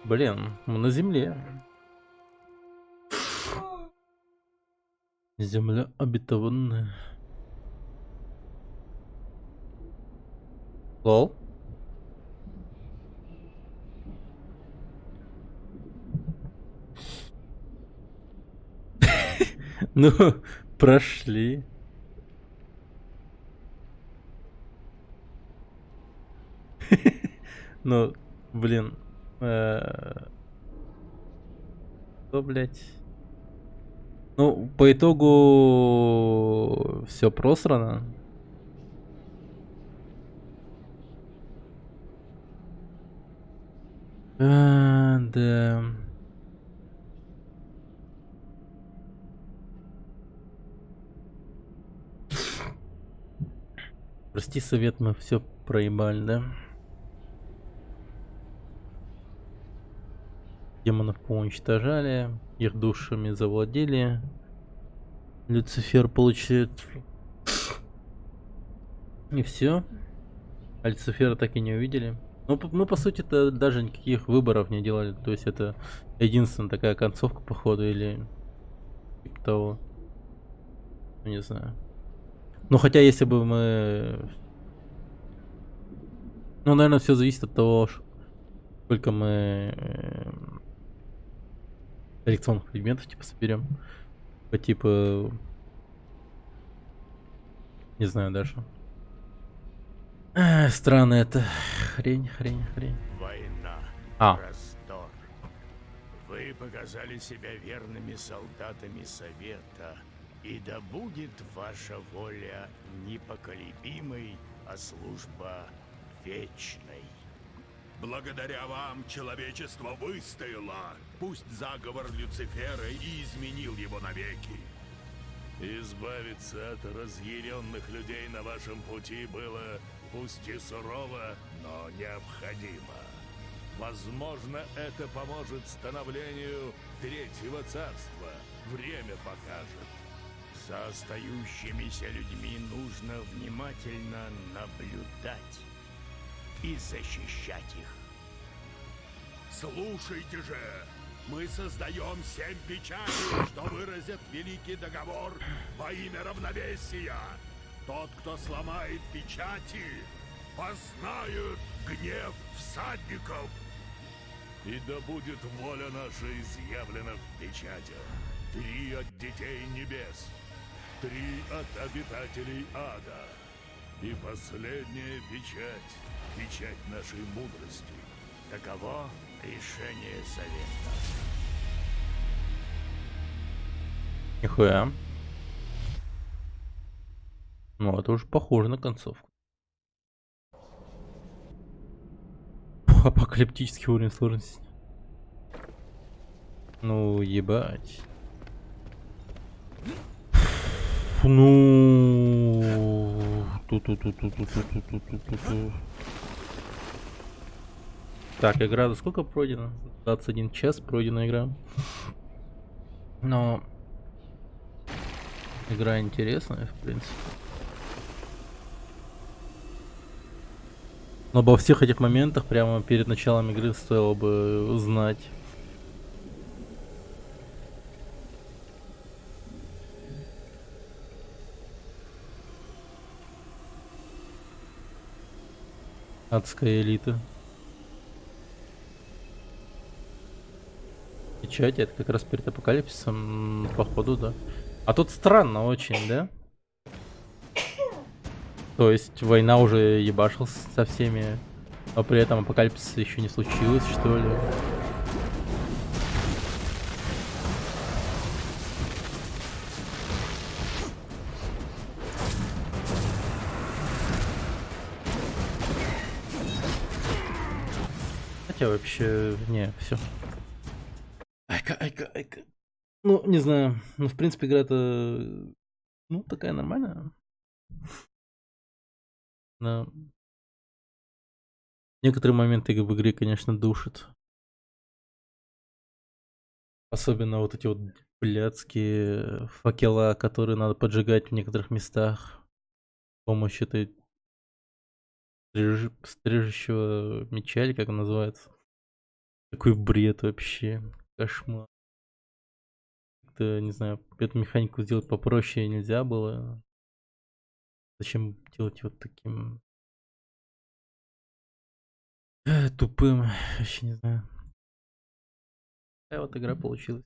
Блин, мы на земле. Земля обетованная. Лол. Ну, прошли. Ну, блин. Что, блядь? Ну, по итогу все просрано. Да. Прости, совет, мы все проебали, да? Демонов поуничтожали, их душами завладели. Люцифер получит. И все. А Люцифера так и не увидели. Ну, мы, по сути, то даже никаких выборов не делали. То есть это единственная такая концовка, походу, или типа того. Ну, не знаю. Ну, хотя, если бы мы... Ну, наверное, все зависит от того, сколько мы коллекционных предметов, типа, соберем. По типу... Не знаю даже. Странно это. Хрень. Война. А. Раздор. Вы показали себя верными солдатами Совета, и да будет ваша воля непоколебимой, а служба вечной. Благодаря вам человечество выстояло. Пусть заговор Люцифера и изменил его навеки. Избавиться от разъяренных людей на вашем пути было пусть и сурово, но необходимо. Возможно, это поможет становлению Третьего Царства. Время покажет. За остающимися людьми нужно внимательно наблюдать и защищать их. Слушайте же, мы создаем 7 печатей, что выразят великий договор во имя равновесия. Тот, кто сломает печати, познает гнев всадников. И да будет воля наша изъявлена в печатях. 3 от детей небес, 3 от обитателей ада. И последняя печать, печать нашей мудрости. Таково решение Совета. Нихуя. Ну, это уже похоже на концовку. Апокалиптический уровень сложности. Ну, ебать. Ну... Ту-ту-ту-ту-ту-ту-ту-ту-ту-ту. Так, игра за сколько пройдена? 21 час пройдена игра. Но... Игра интересная, в принципе. Но обо всех этих моментах прямо перед началом игры стоило бы узнать. Адская элита. Печать, это как раз перед апокалипсисом, походу, да. А тут странно очень, да? То есть война уже ебашилась со всеми, но при этом апокалипсис еще не случилось, что ли? Хотя вообще, не, все. Айка. Ну, не знаю. Ну, в принципе, игра-то, ну, такая нормальная. Но некоторые моменты в игре, конечно, душат. Особенно вот эти вот блядские факела, которые надо поджигать в некоторых местах с помощью этой стрижущего меча, или как он называется. Такой бред вообще. Кошмар. Как-то, не знаю, эту механику сделать попроще нельзя было. Зачем делать вот таким тупым? Вообще не знаю. Такая вот игра получилась.